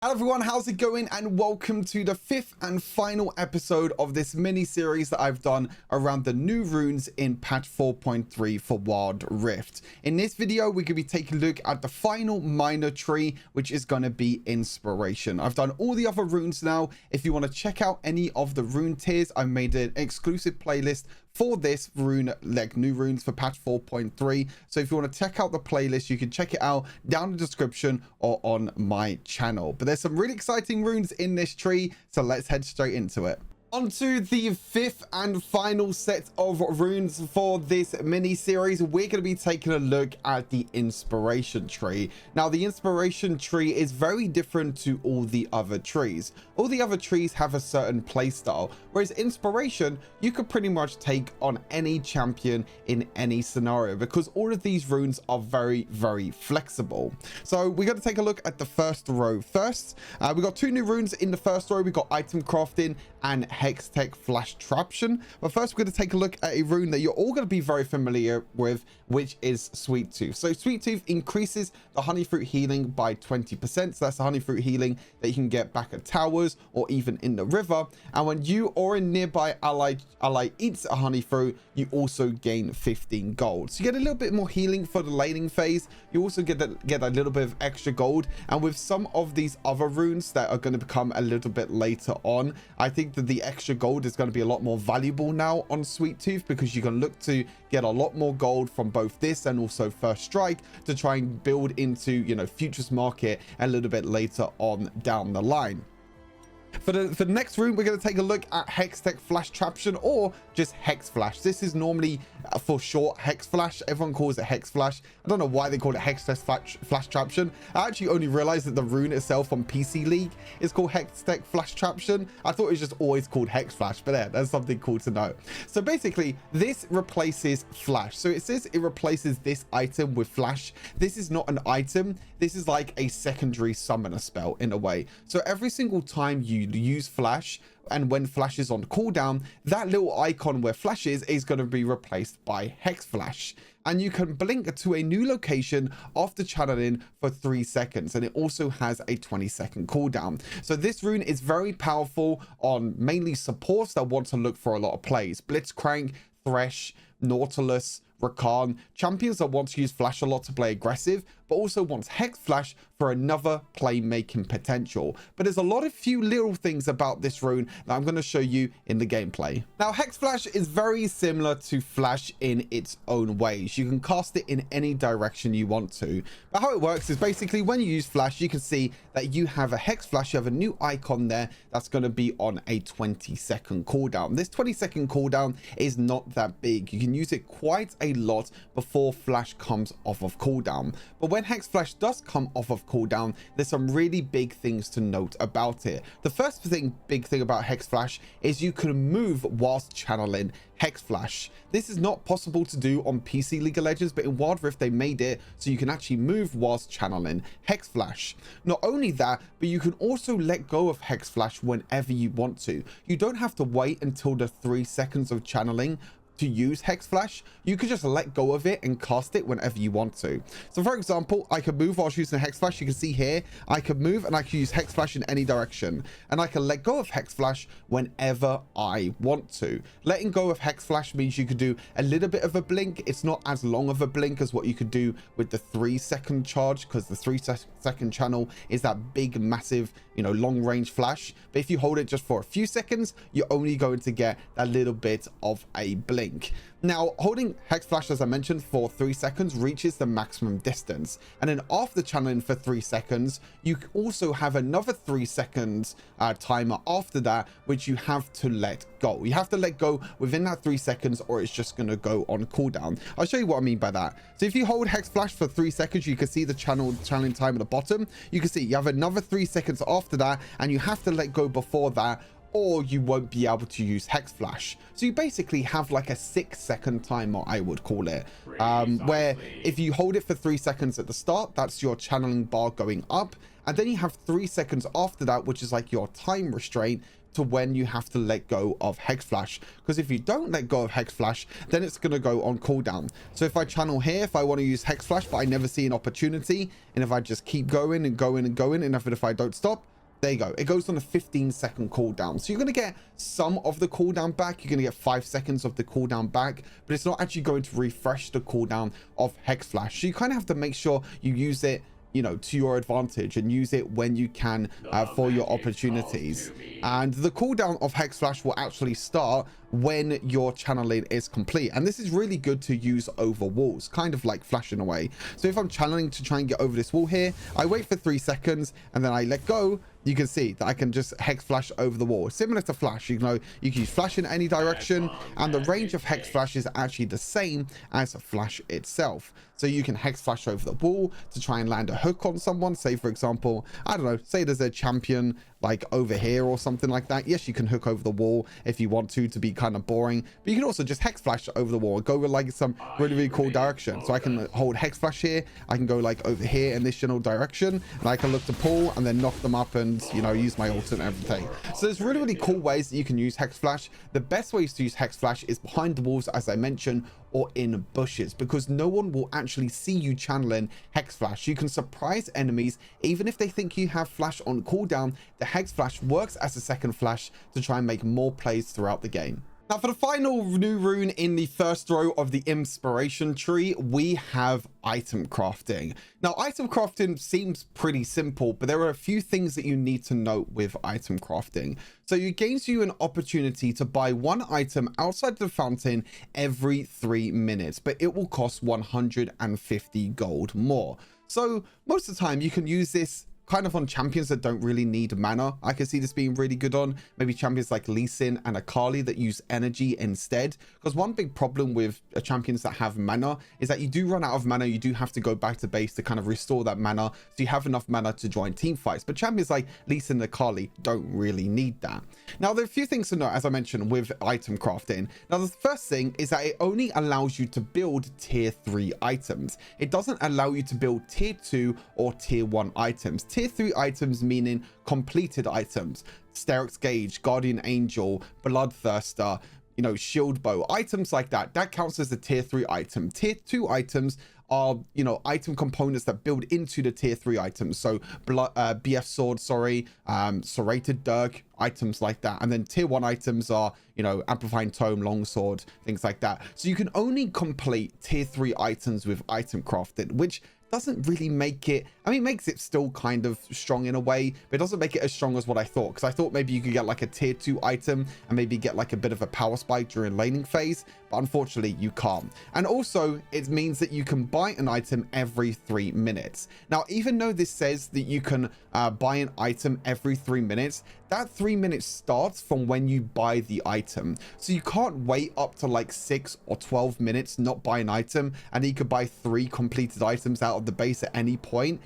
Hello everyone, how's it going? And welcome to the fifth and final episode of this mini series that I've done around the new runes in patch 4.3 for Wild Rift. In this video, we're going to be taking a look at the final minor tree, which is going to be Inspiration. I've done all the other runes now. If you want to check out any of the rune tiers, I made an exclusive playlist for this rune, like new runes for patch 4.3. So if you want to check out the playlist, you can check it out down in the description or on my channel. But there's some really exciting runes in this tree, so let's head straight into it. Onto the fifth and final set of runes for this mini series, we're going to be taking a look at the Inspiration tree. Now, the Inspiration tree is very different to all the other trees. All the other trees have a certain playstyle, whereas Inspiration, you could pretty much take on any champion in any scenario because all of these runes are very, very flexible. So we're going to take a look at the first row first. We got two new runes in the first row. We got item crafting and Hextech Flashtraption. But first, we're going to take a look at a rune that you're all going to be very familiar with, which is Sweet Tooth. So Sweet Tooth increases the honey fruit healing by 20%. So that's the honey fruit healing that you can get back at towers or even in the river. And when you or a nearby ally eats a honey fruit, you also gain 15 gold. So you get a little bit more healing for the laning phase. You also get a little bit of extra gold. And with some of these other runes that are going to become a little bit later on, I think that the extra gold is going to be a lot more valuable now on Sweet Tooth because you can look to get a lot more gold from both this and also First Strike to try and build into, you know, futures market a little bit later on down the line. For the next rune, we're going to take a look at Hextech Flashtraption, or just Hex Flash. This is normally for short Hex Flash. Everyone calls it Hex Flash. I don't know why they call it Hextech Flashtraption. I actually only realized that the rune itself on PC League is called Hextech Flashtraption. I thought it was just always called Hex Flash, but yeah, that's something cool to know. So basically, this replaces Flash. So it says it replaces this item with Flash. This is not an item. This is like a secondary summoner spell in a way. So every single time you use Flash, and when Flash is on cooldown, that little icon where Flash is going to be replaced by Hex Flash. And you can blink to a new location after channeling for 3 seconds. And it also has a 20-second cooldown. So this rune is very powerful on mainly supports that want to look for a lot of plays. Blitzcrank, Thresh, Nautilus, Rakan, champions that want to use Flash a lot to play aggressive, but also wants Hex Flash for another playmaking potential. But there's a lot of few little things about this rune that I'm going to show you in the gameplay. Now, Hex Flash is very similar to Flash in its own ways. You can cast it in any direction you want to. But how it works is basically when you use Flash, you can see that you have a Hex Flash. You have a new icon there that's going to be on a 20-second cooldown. This 20-second cooldown is not that big. You can use it quite a lot before Flash comes off of cooldown. But when Hex Flash does come off of cooldown, there's some really big things to note about it. The first big thing about Hex Flash is you can move whilst channeling Hex Flash. This is not possible to do on PC League of Legends, but in Wild Rift they made it so you can actually move whilst channeling Hex Flash. Not only that, but you can also let go of Hex Flash whenever you want to. You don't have to wait until the 3 seconds of channeling to use Hex Flash. You could just let go of it and cast it whenever you want to. So for example, I could move whilst using Hex Flash. You can see here, I could move and I could use Hex Flash in any direction. And I can let go of Hex Flash whenever I want to. Letting go of Hex Flash means you could do a little bit of a blink. It's not as long of a blink as what you could do with the 3-second charge, because the 3-second channel is that big, massive, you know, long range flash. But if you hold it just for a few seconds, you're only going to get a little bit of a blink. Now, holding Hex Flash, as I mentioned, for 3 seconds reaches the maximum distance. And then after channeling for 3 seconds, you also have another 3 seconds timer after that, which you have to let go. You have to let go within that 3 seconds or it's just going to go on cooldown. I'll show you what I mean by that. So if you hold Hex Flash for 3 seconds, you can see the channeling time at the bottom. You can see you have another 3 seconds after that, and you have to let go before that, or you won't be able to use Hex Flash. So you basically have like a 6-second timer, I would call it, where if you hold it for 3 seconds at the start, that's your channeling bar going up, and then you have 3 seconds after that, which is like your time restraint to when you have to let go of Hex Flash. Because if you don't let go of Hex Flash, then it's going to go on cooldown. So if I channel here, if I want to use Hex Flash, but I never see an opportunity, and if I just keep going and going and going, and if I don't stop, There you go. It goes on a 15-second cooldown. So you're going to get some of the cooldown back. You're going to get 5 seconds of the cooldown back, but it's not actually going to refresh the cooldown of Hex Flash. So you kind of have to make sure you use it, you know, to your advantage and use it when you can for your opportunities. And the cooldown of Hex Flash will actually start when your channeling is complete, and this is really good to use over walls, kind of like flashing away. So if I'm channeling to try and get over this wall here, I wait for 3 seconds and then I let go. You can see that I can just Hex Flash over the wall, similar to Flash. You know, you can use Flash in any direction, and the range of Hex Flash is actually the same as Flash itself. So you can Hex Flash over the wall to try and land a hook on someone. Say, for example, I don't know, say there's a champion like over here or something like that. Yes, you can hook over the wall if you want to be kind of boring, but you can also just Hex Flash over the wall and go with like some really cool direction. So I can hold Hex Flash here, I can go like over here in this general direction, and I can look to pull and then knock them up and, you know, use my ult and everything. So there's really cool ways that you can use Hex Flash. The best ways to use Hex Flash is behind the walls, as I mentioned, or in bushes, because no one will actually see you channeling Hex Flash. You can surprise enemies even if they think you have Flash on cooldown. The Hex Flash works as a second Flash to try and make more plays throughout the game. Now, for the final new rune in the first row of the inspiration tree, we have item crafting. Now, item crafting seems pretty simple, but there are a few things that you need to note with item crafting. So it gains you an opportunity to buy one item outside the fountain every 3 minutes, but it will cost 150 gold more. So most of the time you can use this kind of on champions that don't really need mana. I can see this being really good on maybe champions like Lee Sin and Akali that use energy instead, because one big problem with champions that have mana is that you do run out of mana. You do have to go back to base to kind of restore that mana, so you have enough mana to join team fights. But champions like Lee Sin and Akali don't really need that. Now, there are a few things to note, as I mentioned, with item crafting. Now, the first thing is that it only allows you to build tier 3 items. It doesn't allow you to build tier 2 or tier 1 items. Tier 3 items meaning completed items. Steric's Gauge, Guardian Angel, Bloodthirster, you know, Shield Bow, items like that. That counts as a tier 3 item. Tier 2 items are, you know, item components that build into the tier 3 items. So BF Sword, Serrated Dirk, items like that. And then tier 1 items are, you know, Amplifying Tome, Longsword, things like that. So you can only complete tier 3 items with item crafting, which doesn't really make it, I mean, it makes it still kind of strong in a way, but it doesn't make it as strong as what I thought, because I thought maybe you could get like a tier 2 item and maybe get like a bit of a power spike during laning phase, but unfortunately you can't. And also it means that you can buy an item every 3 minutes. Now, even though this says that you can buy an item every 3 minutes, that 3 minutes starts from when you buy the item. So you can't wait up to like 6 or 12 minutes, not buy an item, and you could buy 3 completed items out of the base at any point.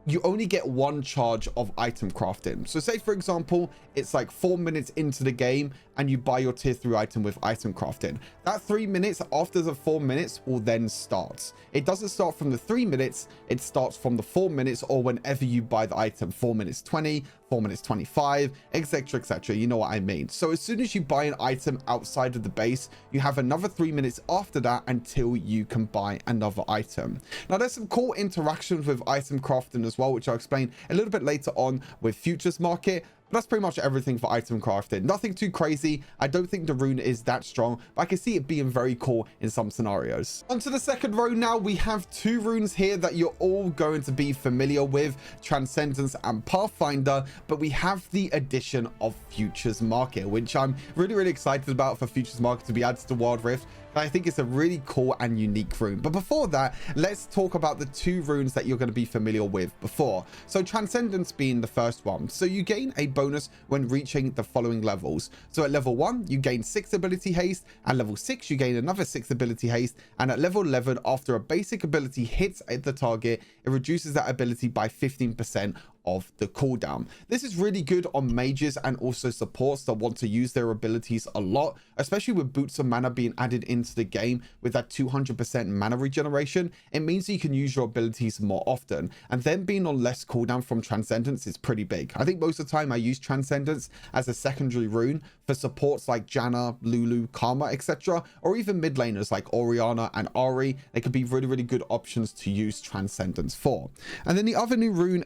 You only get 1 charge of item crafting. So say, for example, it's like 4 minutes into the game and you buy your tier 3 item with item crafting. That 3 minutes after the 4 minutes will then start. It doesn't start from the 3 minutes, it starts from the 4 minutes, or whenever you buy the item. 4 minutes 20, 4 minutes 25, etc, etc. You know what I mean. So as soon as you buy an item outside of the base, you have another 3 minutes after that until you can buy another item. Now, there's some cool interactions with item crafting as well, which I'll explain a little bit later on with futures market. That's pretty much everything for item crafting. Nothing too crazy. I don't think the rune is that strong, but I can see it being very cool in some scenarios. Onto the second row now, we have 2 runes here that you're all going to be familiar with, Transcendence and Pathfinder, but we have the addition of Futures Market, which I'm really excited about for Futures Market to be added to Wild Rift. I think it's a really cool and unique rune. But before that, let's talk about the 2 runes that you're going to be familiar with before. So Transcendence being the first one. So you gain a bonus when reaching the following levels. So at level 1, you gain 6 ability haste. At level 6, you gain another 6 ability haste. And at level 11, after a basic ability hits at the target, it reduces that ability by 15% of the cooldown. This is really good on mages and also supports that want to use their abilities a lot, especially with Boots of Mana being added into the game with that 200% mana regeneration. It means you can use your abilities more often, and then being on less cooldown from Transcendence is pretty big. I think most of the time I use Transcendence as a secondary rune for supports like Janna, Lulu, Karma, etc., or even mid laners like Orianna and Ari. They could be really, really good options to use Transcendence for. And then the other rune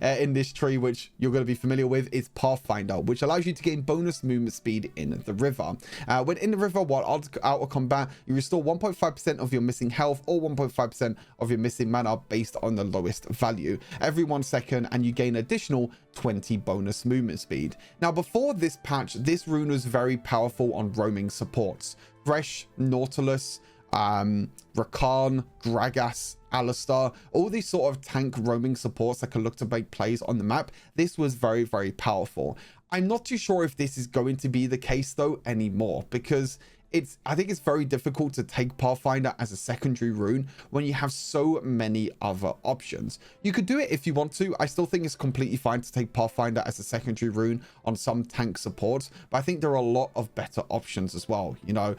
in this tree, which you're going to be familiar with, is Pathfinder, which allows you to gain bonus movement speed in the river. When in the river while out of combat, you restore 1.5% of your missing health or 1.5% of your missing mana based on the lowest value every 1 second, and you gain additional 20 bonus movement speed. Now, before this patch, this rune was very powerful on roaming supports. Thresh, Nautilus, Rakan, Gragas, Alistar, all these sort of tank roaming supports that can look to make plays on the map. This was very, very powerful. I'm not too sure if this is going to be the case though anymore, because I think it's very difficult to take Pathfinder as a secondary rune when you have so many other options. You could do it if you want to. I still think it's completely fine to take Pathfinder as a secondary rune on some tank supports, but I think there are a lot of better options as well. You know,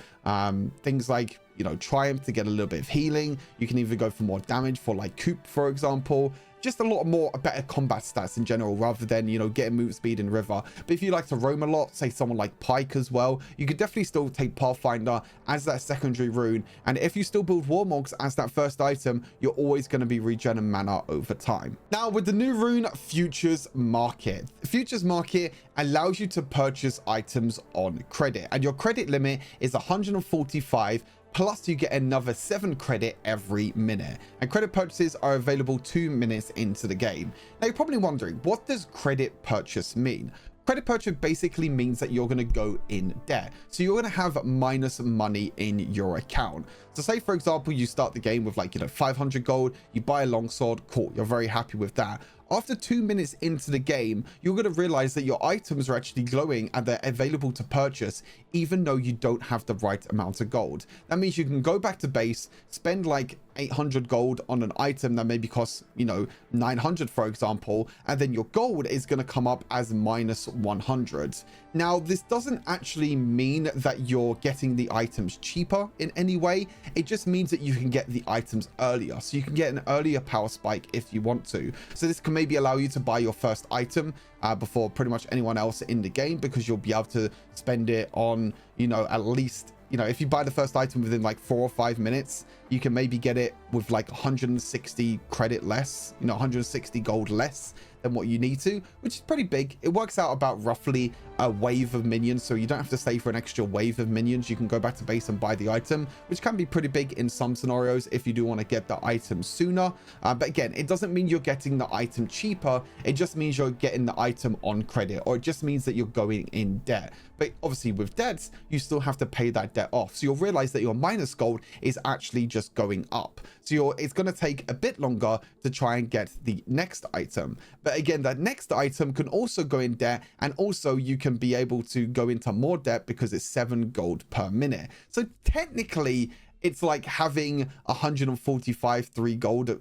things like, you know, Triumph to get a little bit of healing. You can even go for more damage for like Coop, for example. Just a lot more better combat stats in general, rather than, you know, getting move speed in river. But if you like to roam a lot, say someone like Pyke as well, you could definitely still take Pathfinder as that secondary rune. And if you still build Warmogs as that first item, you're always going to be regenerating mana over time. Now, with the new rune, Futures Market. Futures Market allows you to purchase items on credit, and your credit limit is 145, plus you get another 7 credit every minute, and credit purchases are available 2 minutes into the game. Now, you're probably wondering, what does credit purchase mean? Credit purchase basically means that you're going to go in debt, so you're going to have minus money in your account. So say, for example, you start the game with, like, you know, 500 gold, you buy a longsword, cool, you're very happy with that. After 2 minutes into the game, you're going to realize that your items are actually glowing and they're available to purchase, even though you don't have the right amount of gold. That means you can go back to base, spend like 800 gold on an item that maybe costs, you know, 900, for example, and then your gold is going to come up as minus 100. Now, this doesn't actually mean that you're getting the items cheaper in any way. It just means that you can get the items earlier. So you can get an earlier power spike if you want to. So this can maybe allow you to buy your first item before pretty much anyone else in the game, because you'll be able to spend it on, you know, at least, you know, if you buy the first item within like 4 or 5 minutes, you can maybe get it with like 160 credit less, you know, 160 gold less than what you need to, which is pretty big. It works out about roughly a wave of minions, so you don't have to stay for an extra wave of minions. You can go back to base and buy the item, which can be pretty big in some scenarios if you do want to get the item sooner. But again, it doesn't mean you're getting the item cheaper. It just means you're getting the item on credit, or it just means that you're going in debt. But obviously with debts, you still have to pay that debt off. So you'll realize that your minus gold is actually just going up. So it's going to take a bit longer to try and get the next item. But again, that next item can also go in debt, and also you can be able to go into more debt because it's 7 gold per minute. So technically, it's like having 145 free gold at,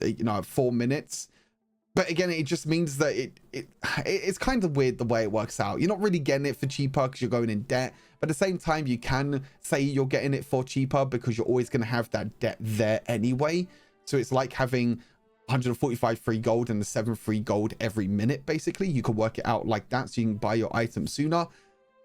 you know, 4 minutes. But again, it just means that it's kind of weird the way it works out. You're not really getting it for cheaper because you're going in debt. But at the same time, you can say you're getting it for cheaper because you're always going to have that debt there anyway. So it's like having 145 free gold and the 7 free gold every minute, basically. You can work it out like that so you can buy your item sooner.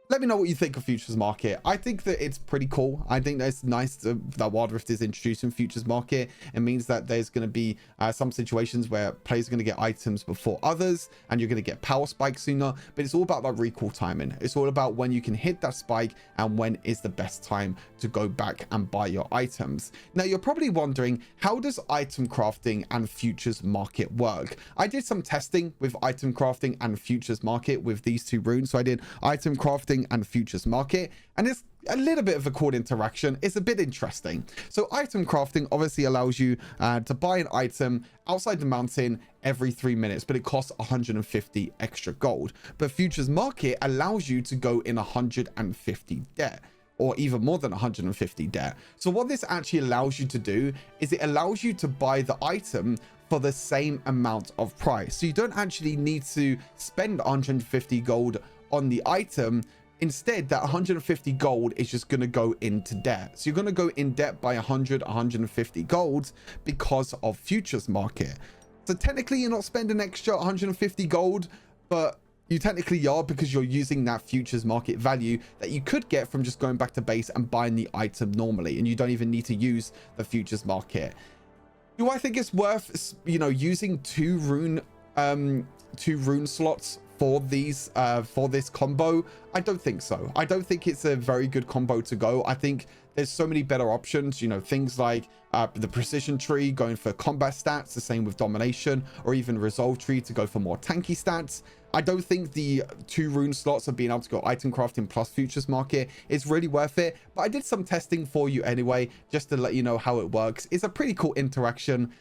Let me know what you think of Futures Market. I think that it's pretty cool. I think that it's nice that Wild Rift is introducing Futures Market. It means that there's going to be some situations where players are going to get items before others, and you're going to get power spikes sooner. But it's all about that recall timing. It's all about when you can hit that spike and when is the best time to go back and buy your items. Now, you're probably wondering, how does item crafting and Futures Market work? I did some testing with item crafting and Futures Market with these two runes. So I did item crafting and Futures Market, and it's a little bit of a cool interaction. It's a bit interesting. So item crafting obviously allows you to buy an item outside the mountain every 3 minutes, but it costs 150 extra gold. But Futures Market allows you to go in 150 debt, or even more than 150 debt. So what this actually allows you to do is it allows you to buy the item for the same amount of price. So you don't actually need to spend 150 gold on the item. Instead, that 150 gold is just going to go into debt. So you're going to go in debt by 150 gold because of Futures Market. So technically, you're not spending extra 150 gold, but You technically are, because you're using that futures market value that you could get from just going back to base and buying the item normally, and you don't even need to use the futures market. Do I think it's worth, you know, using two rune slots for these for this combo? I don't think so. I don't think it's a very good combo to go. I think there's so many better options, you know, things like the precision tree going for combat stats, the same with domination, or even resolve tree to go for more tanky stats. I don't think the 2 rune slots of being able to go item crafting plus futures market is really worth it, but I did some testing for you anyway, just to let you know how it works. It's a pretty cool interaction.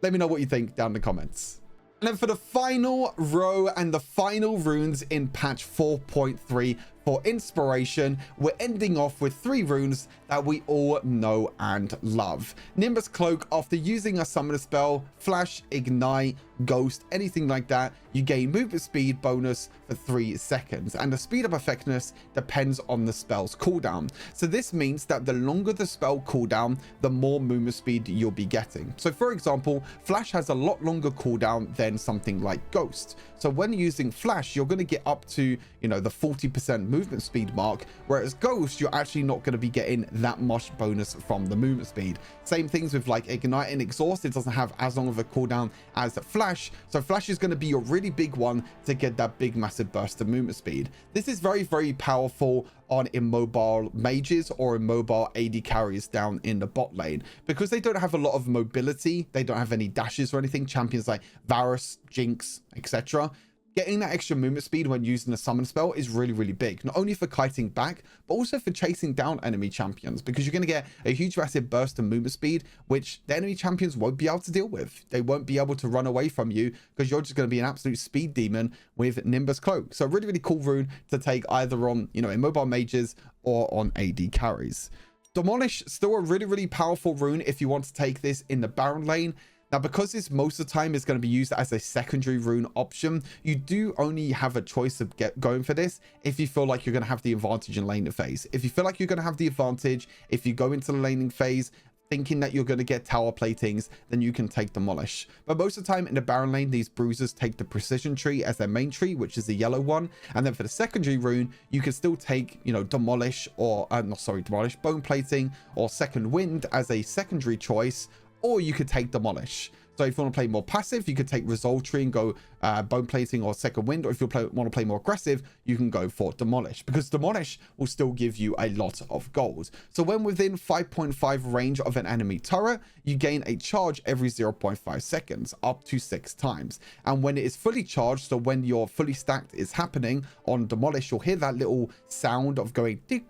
Let me know what you think down in the comments. And then for the final row and the final runes in patch 4.3 for inspiration, we're ending off with 3 runes that we all know and love. Nimbus Cloak, after using a summoner spell, flash, ignite, ghost, anything like that, you gain movement speed bonus for 3 seconds, and the speed up effectiveness depends on the spell's cooldown. So this means that the longer the spell cooldown, the more movement speed you'll be getting. So for example, flash has a lot longer cooldown than something like ghost. So when using flash, you're going to get up to, you know, the 40% movement speed mark, whereas ghost, you're actually not going to be getting that much bonus from the movement speed. Same things with like ignite and exhaust. It doesn't have as long of a cooldown as flash, so flash is going to be your really big one to get that big massive burst of movement speed. This is very, very powerful on immobile mages or immobile AD carries down in the bot lane, because they don't have a lot of mobility. They don't have any dashes or anything. Champions like Varus, Jinx, etc. Getting that extra movement speed when using a summon spell is really, really big, not only for kiting back, but also for chasing down enemy champions, because you're going to get a huge massive burst of movement speed, which the enemy champions won't be able to deal with. They won't be able to run away from you, because you're just going to be an absolute speed demon with Nimbus Cloak. So really, really cool rune to take either on, you know, immobile mages or on AD carries. Demolish, still a really, really powerful rune if you want to take this in the Baron lane. Now, because this most of the time is going to be used as a secondary rune option, you do only have a choice of going for this if you feel like you're going to have the advantage in laning phase. If you feel like you're going to have the advantage, if you go into the laning phase thinking that you're going to get tower platings, then you can take Demolish. But most of the time in the Baron lane, these bruisers take the precision tree as their main tree, which is the yellow one. And then for the secondary rune, you can still take, you know, Demolish or, Demolish, bone plating or second wind as a secondary choice, or you could take Demolish. So if you want to play more passive, you could take Resolve Tree and go bone plating or second wind, or if you want to play more aggressive, you can go for Demolish, because Demolish will still give you a lot of gold. So when within 5.5 range of an enemy turret, you gain a charge every 0.5 seconds, up to 6 times. And when it is fully charged, so when your fully stacked is happening on Demolish, you'll hear that little sound of going tick,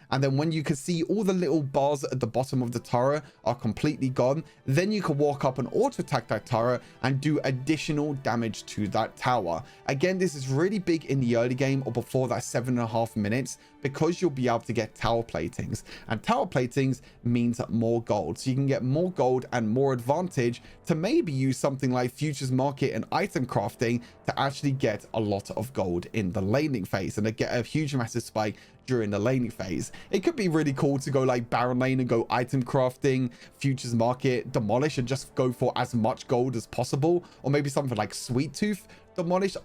and then when you can see all the little bars at the bottom of the turret are completely gone, then you can walk up and auto attack that turret and do additional damage to that tower. Again, this is really big in the early game or before that 7.5 minutes, because you'll be able to get tower platings, and tower platings means more gold, so you can get more gold and more advantage to maybe use something like futures market and item crafting to actually get a lot of gold in the laning phase and to get a huge massive spike during the laning phase. It could be really cool to go like Baron lane and go item crafting, futures market, Demolish, and just go for as much gold as possible, or maybe something like Sweet Tooth Demolish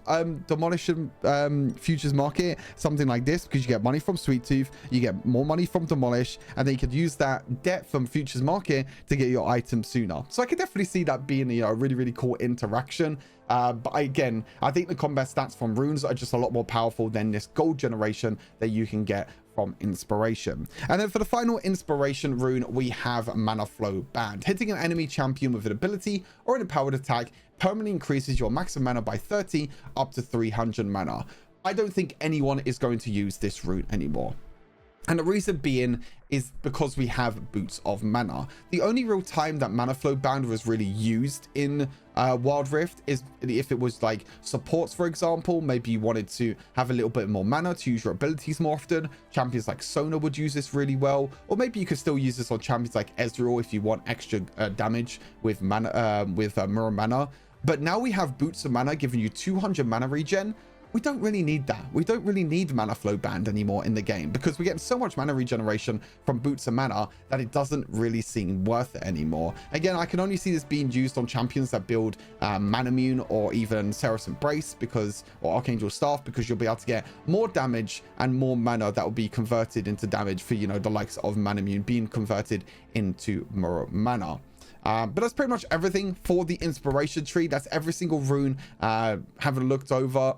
futures market, something like this, because you get money from Sweet Tooth, you get more money from Demolish, and then you could use that debt from futures market to get your item sooner. So I could definitely see that being, you know, a really, really cool interaction. But again, I think the combat stats from runes are just a lot more powerful than this gold generation that you can get from inspiration. And then for the final inspiration rune, we have Mana Flow Band. Hitting an enemy champion with an ability or an empowered attack permanently increases your maximum mana by 30 up to 300 mana. I don't think anyone is going to use this rune anymore. And the reason being is because we have Boots of Mana. The only real time that Mana Flow Band was really used in Wild Rift is if it was like supports, for example. Maybe you wanted to have a little bit more mana to use your abilities more often. Champions like Sona would use this really well. Or maybe you could still use this on champions like Ezreal if you want extra damage with mana, Mirror Mana. But now we have Boots of Mana giving you 200 mana regen. we don't really need that. We don't really need mana flow band anymore in the game because we're getting so much mana regeneration from boots and mana that it doesn't really seem worth it anymore. Again, I can only see this being used on champions that build Manamune or even Seraph's Embrace or Archangel Staff, because you'll be able to get more damage and more mana that will be converted into damage for, you know, the likes of Manamune being converted into more mana. But that's pretty much everything for the inspiration tree. That's every single rune I have looked over.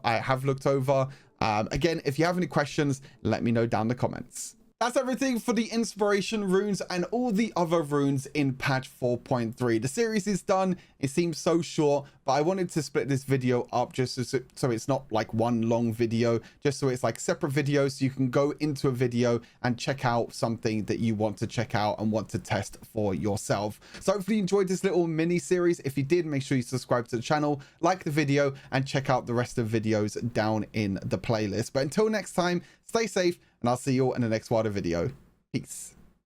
Again, if you have any questions, let me know down in the comments. That's everything for the inspiration runes and all the other runes in patch 4.3. The series is done. It seems so short, but I wanted to split this video up just so it's not like one long video, just so it's like separate videos, so you can go into a video and check out something that you want to check out and want to test for yourself. So hopefully you enjoyed this little mini series. If you did, make sure you subscribe to the channel, like the video, and check out the rest of the videos down in the playlist. But until next time, stay safe, and I'll see you all in the next wider video. Peace.